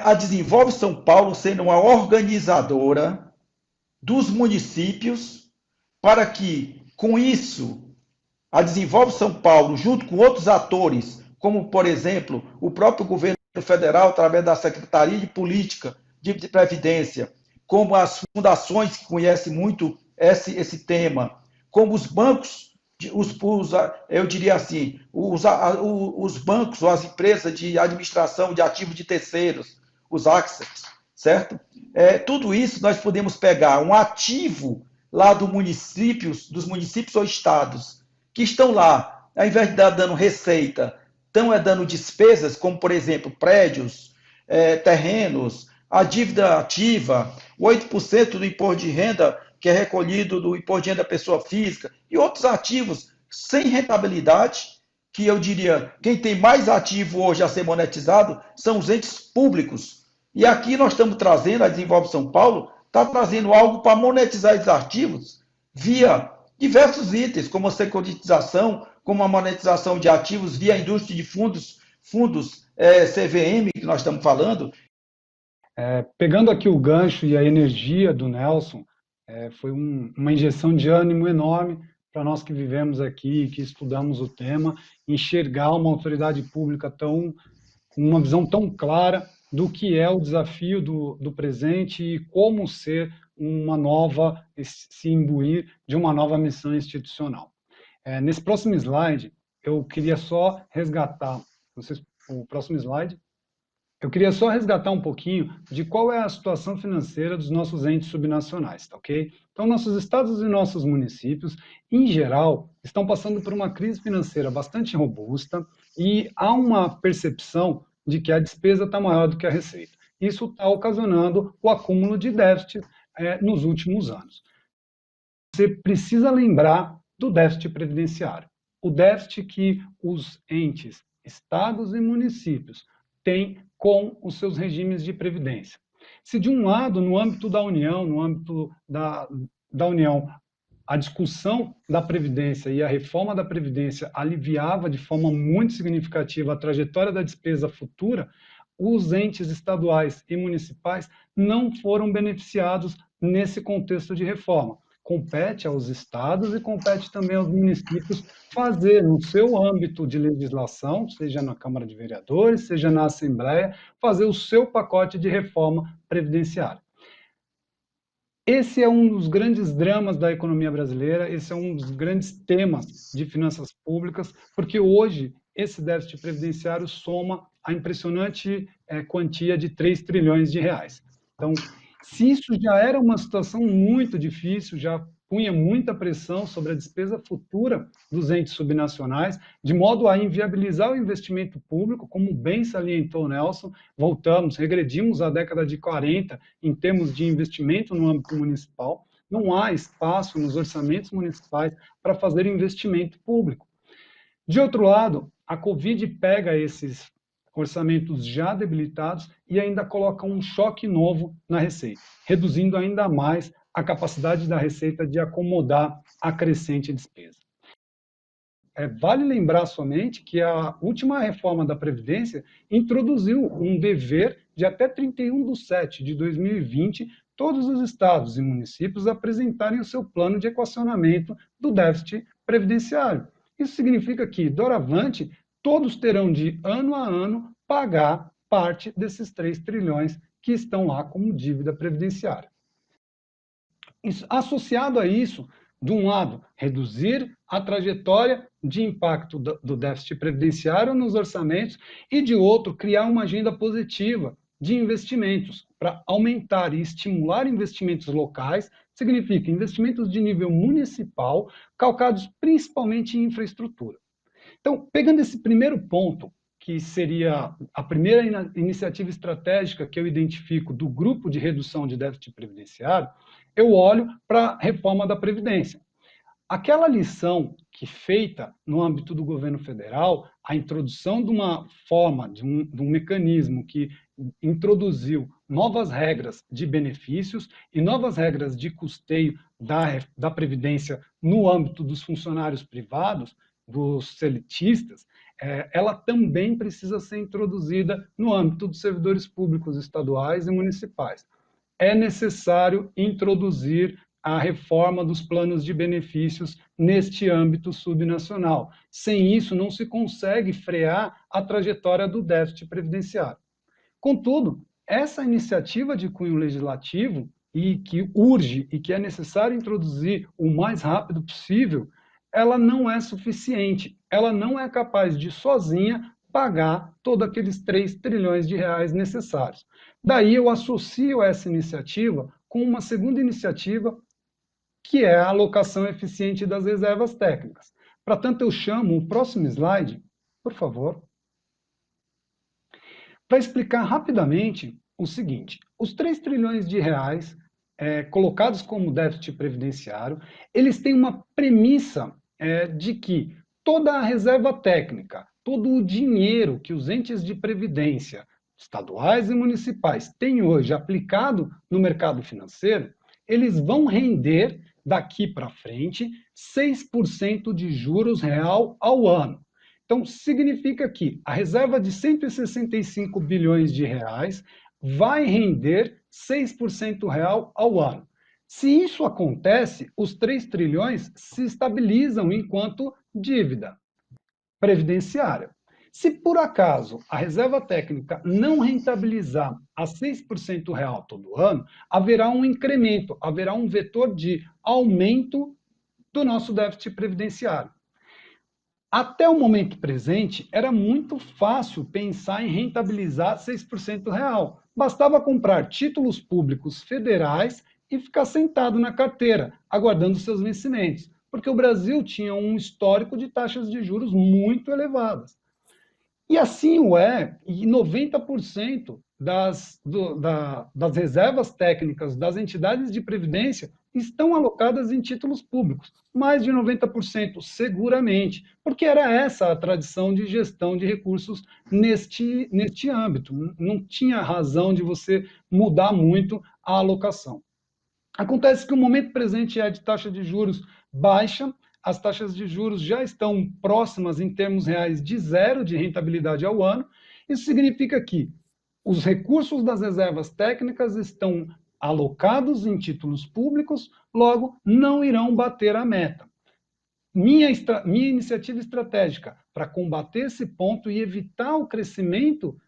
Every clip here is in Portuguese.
A Desenvolve São Paulo sendo uma organizadora dos municípios para que, com isso, a Desenvolve São Paulo, junto com outros atores, como, por exemplo, o próprio governo federal, através da Secretaria de Política de Previdência, como as fundações que conhecem muito esse tema, como os bancos, eu diria assim, os bancos ou as empresas de administração de ativos de terceiros, os AXES, certo? Tudo isso nós podemos pegar um ativo lá dos municípios ou estados, que estão lá, ao invés de estar dando receita, estão dando despesas, como, por exemplo, prédios, terrenos, a dívida ativa, 8% do imposto de renda que é recolhido do imposto de renda da pessoa física, e outros ativos sem rentabilidade, que eu diria, quem tem mais ativo hoje a ser monetizado são os entes públicos. E aqui nós estamos trazendo, a Desenvolve São Paulo, está trazendo algo para monetizar esses ativos via diversos itens, como a securitização, como a monetização de ativos via a indústria de fundos CVM, que nós estamos falando. Pegando aqui o gancho e a energia do Nelson, foi uma injeção de ânimo enorme para nós que vivemos aqui, que estudamos o tema, enxergar uma autoridade pública com uma visão tão clara do que é o desafio do presente e como se imbuir de uma nova missão institucional. Nesse próximo slide, eu queria só resgatar, o próximo slide, eu queria só resgatar um pouquinho de qual é a situação financeira dos nossos entes subnacionais, tá ok? Então, nossos estados e nossos municípios, em geral, estão passando por uma crise financeira bastante robusta e há uma percepção de que a despesa está maior do que a receita. Isso está ocasionando o acúmulo de déficit nos últimos anos. Você precisa lembrar do déficit previdenciário. O déficit que os entes, estados e municípios têm com os seus regimes de previdência. Se de um lado, no âmbito da União, a discussão da Previdência e a reforma da Previdência aliviava de forma muito significativa a trajetória da despesa futura, os entes estaduais e municipais não foram beneficiados nesse contexto de reforma. Compete aos estados e compete também aos municípios fazer no seu âmbito de legislação, seja na Câmara de Vereadores, seja na Assembleia, fazer o seu pacote de reforma previdenciária. Esse é um dos grandes dramas da economia brasileira, esse é um dos grandes temas de finanças públicas, porque hoje esse déficit previdenciário soma a impressionante quantia de 3 trilhões de reais. Então, se isso já era uma situação muito difícil, já punha muita pressão sobre a despesa futura dos entes subnacionais, de modo a inviabilizar o investimento público, como bem salientou Nelson, regredimos à década de 40 em termos de investimento no âmbito municipal, não há espaço nos orçamentos municipais para fazer investimento público. De outro lado, a Covid pega esses orçamentos já debilitados e ainda coloca um choque novo na receita, reduzindo ainda mais a capacidade da receita de acomodar a crescente despesa. Vale lembrar somente que a última reforma da Previdência introduziu um dever de até 31/7/2020 todos os estados e municípios apresentarem o seu plano de equacionamento do déficit previdenciário. Isso significa que, doravante, todos terão de, ano a ano, pagar parte desses 3 trilhões que estão lá como dívida previdenciária. Associado a isso, de um lado, reduzir a trajetória de impacto do déficit previdenciário nos orçamentos e, de outro, criar uma agenda positiva de investimentos para aumentar e estimular investimentos locais, significa investimentos de nível municipal, calcados principalmente em infraestrutura. Então, pegando esse primeiro ponto, que seria a primeira iniciativa estratégica que eu identifico do grupo de redução de déficit previdenciário, eu olho para a reforma da Previdência. Aquela lição que feita no âmbito do governo federal, a introdução de uma forma, de um mecanismo que introduziu novas regras de benefícios e novas regras de custeio da Previdência no âmbito dos funcionários privados, dos seletistas, ela também precisa ser introduzida no âmbito dos servidores públicos estaduais e municipais. É necessário introduzir a reforma dos planos de benefícios neste âmbito subnacional. Sem isso, não se consegue frear a trajetória do déficit previdenciário. Contudo, essa iniciativa de cunho legislativo, e que urge e que é necessário introduzir o mais rápido possível, ela não é suficiente, ela não é capaz de sozinha pagar todos aqueles 3 trilhões de reais necessários. Daí eu associo essa iniciativa com uma segunda iniciativa, que é a alocação eficiente das reservas técnicas. Para tanto, eu chamo o próximo slide, por favor, para explicar rapidamente o seguinte: os 3 trilhões de reais colocados como déficit previdenciário, eles têm uma premissa de que toda a reserva técnica, todo o dinheiro que os entes de previdência, estaduais e municipais, têm hoje aplicado no mercado financeiro, eles vão render, daqui para frente, 6% de juros real ao ano. Então, significa que a reserva de 165 bilhões de reais vai render 6% real ao ano. Se isso acontece, os 3 trilhões se estabilizam enquanto dívida previdenciária. Se por acaso a reserva técnica não rentabilizar a 6% real todo ano, haverá um incremento, haverá um vetor de aumento do nosso déficit previdenciário. Até o momento presente, era muito fácil pensar em rentabilizar 6% real. Bastava comprar títulos públicos federais e ficar sentado na carteira, aguardando seus vencimentos, porque o Brasil tinha um histórico de taxas de juros muito elevadas. E assim o é, e 90% das reservas técnicas das entidades de previdência estão alocadas em títulos públicos, mais de 90% seguramente, porque era essa a tradição de gestão de recursos neste âmbito. Não tinha razão de você mudar muito a alocação. Acontece que o momento presente é de taxa de juros baixa, as taxas de juros já estão próximas, em termos reais, de zero de rentabilidade ao ano. Isso significa que os recursos das reservas técnicas estão alocados em títulos públicos, logo não irão bater a meta. Minha iniciativa estratégica para combater esse ponto e evitar o crescimento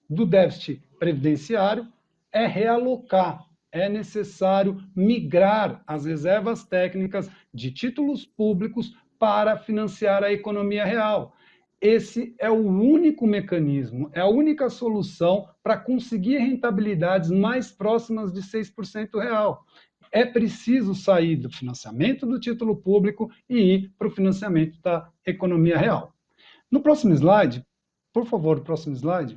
do déficit previdenciário é realocar. É necessário migrar as reservas técnicas de títulos públicos para financiar a economia real. Esse é o único mecanismo, é a única solução para conseguir rentabilidades mais próximas de 6% real. É preciso sair do financiamento do título público e ir para o financiamento da economia real. No próximo slide, por favor, próximo slide.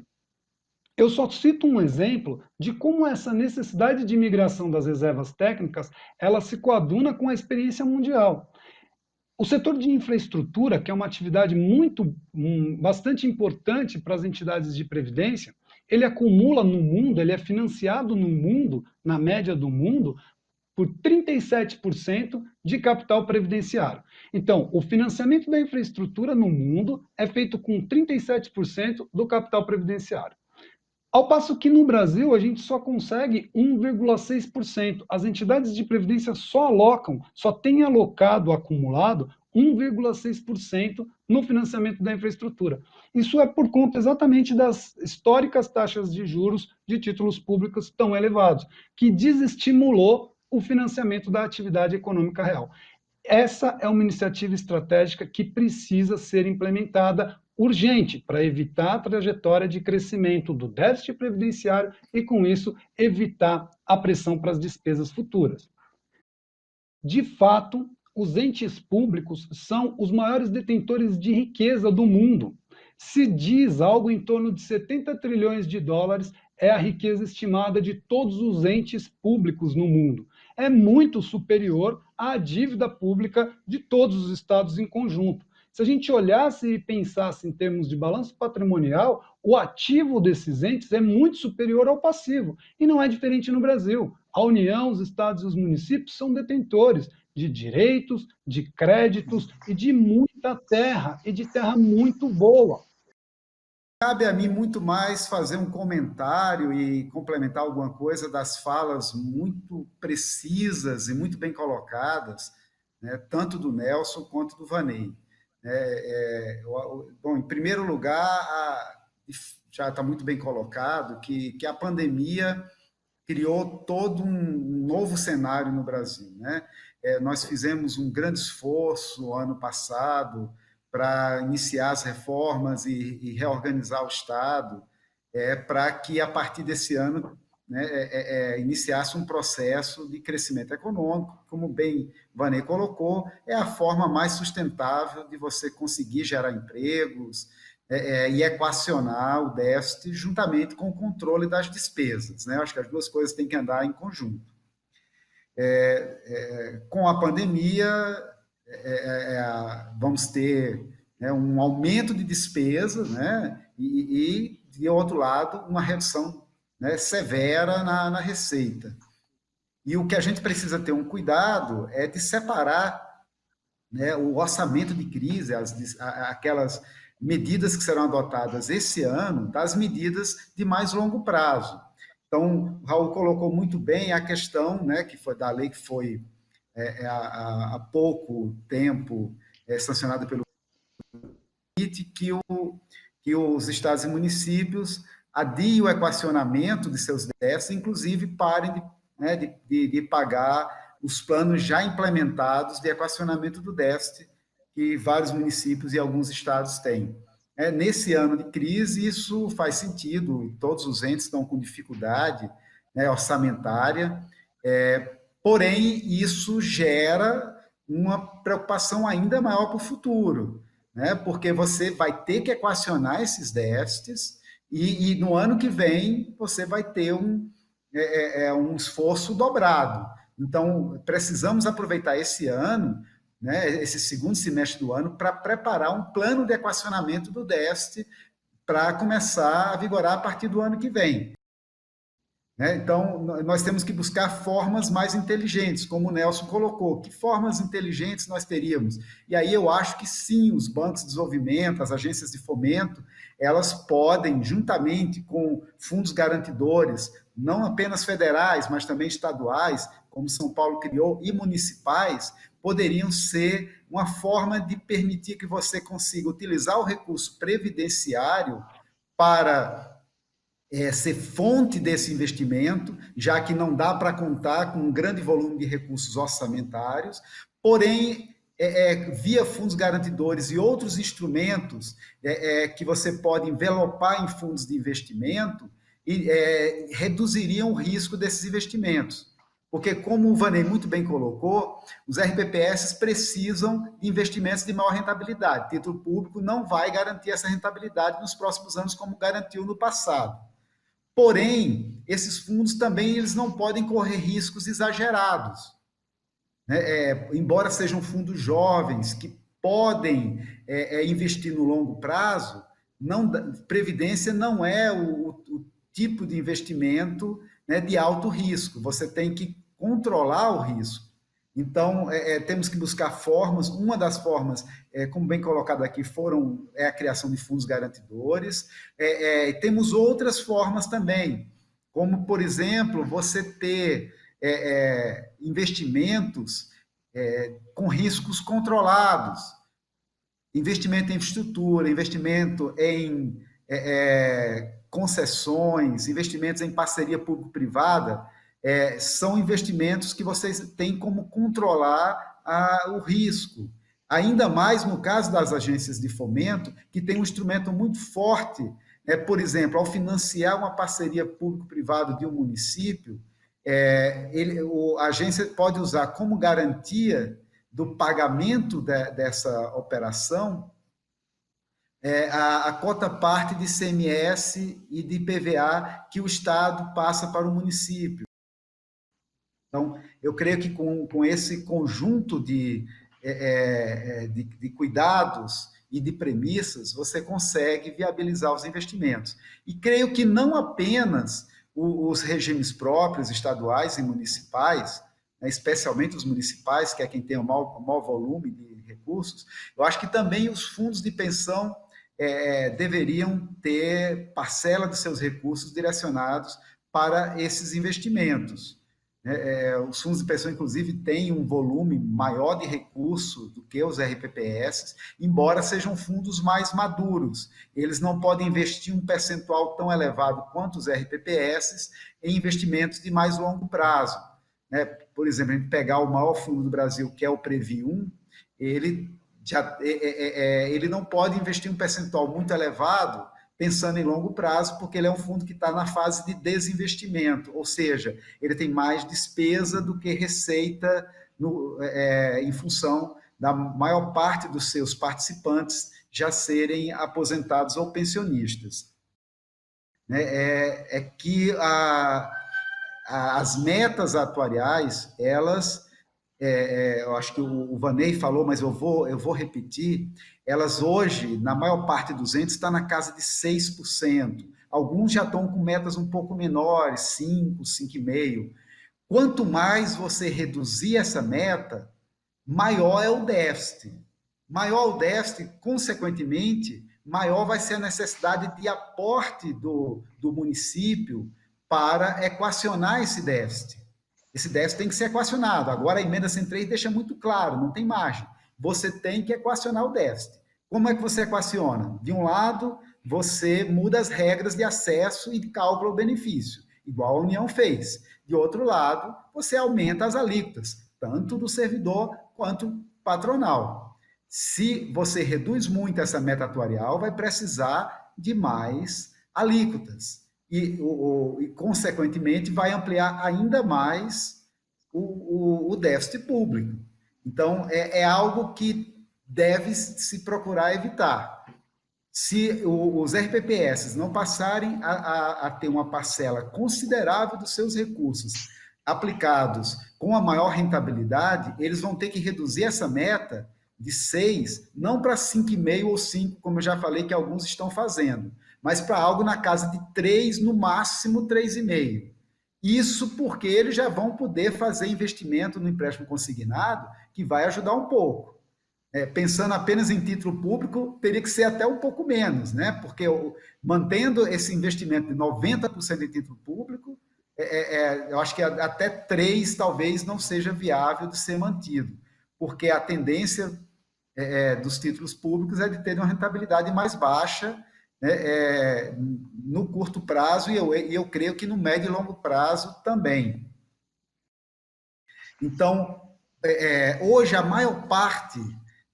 Eu só cito um exemplo de como essa necessidade de migração das reservas técnicas, ela se coaduna com a experiência mundial. O setor de infraestrutura, que é uma atividade bastante importante para as entidades de previdência, ele acumula no mundo, ele é financiado no mundo, na média do mundo, por 37% de capital previdenciário. Então, o financiamento da infraestrutura no mundo é feito com 37% do capital previdenciário. Ao passo que no Brasil a gente só consegue 1,6%. As entidades de previdência só têm alocado, acumulado, 1,6% no financiamento da infraestrutura. Isso é por conta exatamente das históricas taxas de juros de títulos públicos tão elevados, que desestimulou o financiamento da atividade econômica real. Essa é uma iniciativa estratégica que precisa ser implementada urgente para evitar a trajetória de crescimento do déficit previdenciário e, com isso, evitar a pressão para as despesas futuras. De fato, os entes públicos são os maiores detentores de riqueza do mundo. Se diz algo em torno de 70 trilhões de dólares é a riqueza estimada de todos os entes públicos no mundo. É muito superior à dívida pública de todos os estados em conjunto. Se a gente olhasse e pensasse em termos de balanço patrimonial, o ativo desses entes é muito superior ao passivo. E não é diferente no Brasil. A União, os estados e os municípios são detentores de direitos, de créditos e de muitos muita terra e de terra muito boa. Cabe a mim muito mais fazer um comentário e complementar alguma coisa das falas muito precisas e muito bem colocadas, né, tanto do Nelson quanto do Vaney. Bom, em primeiro lugar, já está muito bem colocado que a pandemia criou todo um novo cenário no Brasil, né? Nós fizemos um grande esforço ano passado para iniciar as reformas e reorganizar o Estado, para que a partir desse ano, né, iniciasse um processo de crescimento econômico, como bem Vaney colocou, é a forma mais sustentável de você conseguir gerar empregos, e equacionar o déficit juntamente com o controle das despesas, né? Acho que as duas coisas têm que andar em conjunto. Com a pandemia, vamos ter, né, um aumento de despesas, né, e, de outro lado, uma redução, né, severa na receita. E o que a gente precisa ter um cuidado é de separar, né, o orçamento de crise, aquelas medidas que serão adotadas esse ano, das medidas de mais longo prazo. Então, o Raul colocou muito bem a questão, né, que foi da lei que foi há pouco tempo sancionada pelo que os estados e municípios adiem o equacionamento de seus déficits, inclusive parem de pagar os planos já implementados de equacionamento do déficit que vários municípios e alguns estados têm. Nesse ano de crise, isso faz sentido, todos os entes estão com dificuldade, né, orçamentária, porém, isso gera uma preocupação ainda maior para o futuro, né, porque você vai ter que equacionar esses déficits e no ano que vem você vai ter um esforço dobrado. Então, precisamos aproveitar esse ano, né, esse segundo semestre do ano, para preparar um plano de equacionamento do déficit para começar a vigorar a partir do ano que vem. Então, nós temos que buscar formas mais inteligentes, como o Nelson colocou. Que formas inteligentes nós teríamos? E aí eu acho que sim, os bancos de desenvolvimento, as agências de fomento, elas podem, juntamente com fundos garantidores, não apenas federais, mas também estaduais, como São Paulo criou, e municipais, poderiam ser uma forma de permitir que você consiga utilizar o recurso previdenciário para ser fonte desse investimento, já que não dá para contar com um grande volume de recursos orçamentários, porém, via fundos garantidores e outros instrumentos que você pode envelopar em fundos de investimento, reduziriam o risco desses investimentos. Porque, como o Vaney muito bem colocou, os RPPS precisam de investimentos de maior rentabilidade. O título público não vai garantir essa rentabilidade nos próximos anos, como garantiu no passado. Porém, esses fundos também eles não podem correr riscos exagerados. Embora sejam fundos jovens que podem investir no longo prazo, previdência não é o tipo de investimento, né, de alto risco. Você tem que controlar o risco. Então, temos que buscar formas. Uma das formas, como bem colocado aqui, é a criação de fundos garantidores. Temos outras formas também, como, por exemplo, você ter investimentos com riscos controlados, investimento em infraestrutura, investimento em concessões, investimentos em parceria público-privada, são investimentos que vocês têm como controlar o risco. Ainda mais no caso das agências de fomento, que tem um instrumento muito forte, por exemplo, ao financiar uma parceria público-privada de um município, a agência pode usar como garantia do pagamento dessa operação a cota parte de ICMS e de IPVA que o Estado passa para o município. Então, eu creio que com esse conjunto de cuidados e de premissas, você consegue viabilizar os investimentos. E creio que não apenas os regimes próprios, estaduais e municipais, né, especialmente os municipais, que é quem tem o maior volume de recursos, eu acho que também os fundos de pensão deveriam ter parcela de seus recursos direcionados para esses investimentos. Os fundos de pensão, inclusive, têm um volume maior de recurso do que os RPPS, embora sejam fundos mais maduros. Eles não podem investir um percentual tão elevado quanto os RPPS em investimentos de mais longo prazo. Por exemplo, a gente pegar o maior fundo do Brasil, que é o Previ 1, ele não pode investir um percentual muito elevado pensando em longo prazo, porque ele é um fundo que está na fase de desinvestimento, ou seja, ele tem mais despesa do que receita em função da maior parte dos seus participantes já serem aposentados ou pensionistas. Que as metas atuariais, elas... eu acho que o Vanei falou, mas eu vou repetir, elas hoje, na maior parte dos entes, está na casa de 6%. Alguns já estão com metas um pouco menores, 5%, 5,5%. Quanto mais você reduzir essa meta, maior é o déficit. Maior o déficit, consequentemente, maior vai ser a necessidade de aporte do município para equacionar esse déficit. Esse déficit tem que ser equacionado. Agora, a emenda 103 deixa muito claro, não tem margem. Você tem que equacionar o déficit. Como é que você equaciona? De um lado, você muda as regras de acesso e de cálculo ao benefício, igual a União fez. De outro lado, você aumenta as alíquotas, tanto do servidor quanto patronal. Se você reduz muito essa meta atuarial, vai precisar de mais alíquotas. E, consequentemente, vai ampliar ainda mais o déficit público. Então, é algo que deve se procurar evitar. Se os RPPS não passarem a ter uma parcela considerável dos seus recursos aplicados com a maior rentabilidade, eles vão ter que reduzir essa meta de 6, não para 5,5 ou 5, como eu já falei que alguns estão fazendo, mas para algo na casa de 3, no máximo 3,5. Isso porque eles já vão poder fazer investimento no empréstimo consignado, que vai ajudar um pouco. Pensando apenas em título público, teria que ser até um pouco menos, né? Porque mantendo esse investimento de 90% em título público, eu acho que até 3 talvez não seja viável de ser mantido, porque a tendência dos títulos públicos é de ter uma rentabilidade mais baixa, no curto prazo, e eu creio que no médio e longo prazo também. Então, hoje a maior parte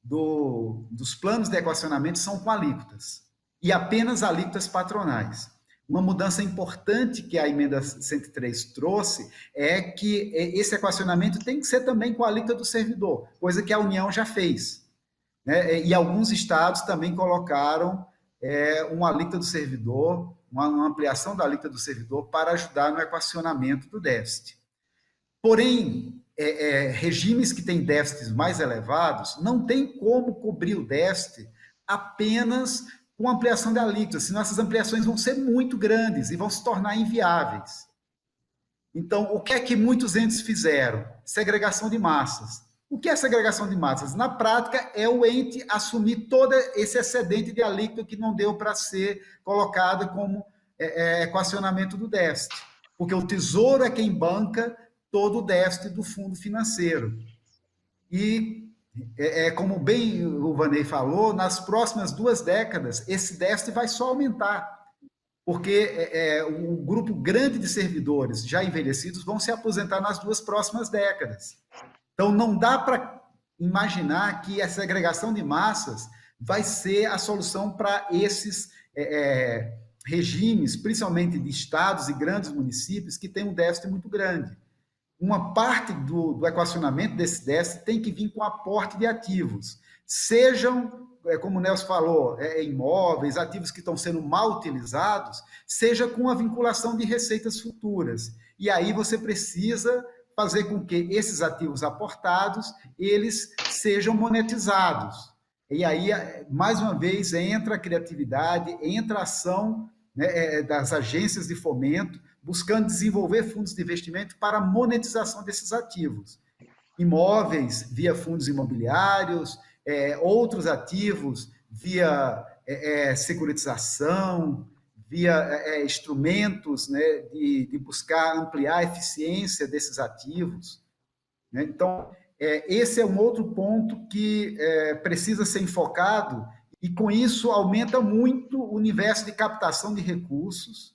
dos planos de equacionamento são com alíquotas, e apenas alíquotas patronais. Uma mudança importante que a emenda 103 trouxe é que esse equacionamento tem que ser também com a alíquota do servidor, coisa que a União já fez. E alguns estados também colocaram uma alíquota do servidor, uma ampliação da alíquota do servidor para ajudar no equacionamento do déficit. Porém, regimes que têm déficits mais elevados não tem como cobrir o déficit apenas com ampliação da alíquota, senão essas ampliações vão ser muito grandes e vão se tornar inviáveis. Então, o que é que muitos entes fizeram? Segregação de massas. O que é segregação de massas? Na prática, é o ente assumir todo esse excedente de alíquota que não deu para ser colocado como equacionamento do déficit, porque o Tesouro é quem banca todo o déficit do fundo financeiro. E, como bem o Vanei falou, nas próximas 2 décadas, esse déficit vai só aumentar, porque um grupo grande de servidores já envelhecidos vão se aposentar nas 2 próximas décadas. Então, não dá para imaginar que a segregação de massas vai ser a solução para esses regimes, principalmente de estados e grandes municípios, que têm um déficit muito grande. Uma parte do equacionamento desse déficit tem que vir com aporte de ativos, sejam, como o Nelson falou, imóveis, ativos que estão sendo mal utilizados, seja com a vinculação de receitas futuras. E aí você precisa fazer com que esses ativos aportados, eles sejam monetizados. E aí, mais uma vez, entra a criatividade, entra a ação, né, das agências de fomento buscando desenvolver fundos de investimento para a monetização desses ativos. Imóveis via fundos imobiliários, outros ativos via securitização, via instrumentos, né, de buscar ampliar a eficiência desses ativos. Né? Então, esse é um outro ponto que precisa ser enfocado, e com isso aumenta muito o universo de captação de recursos,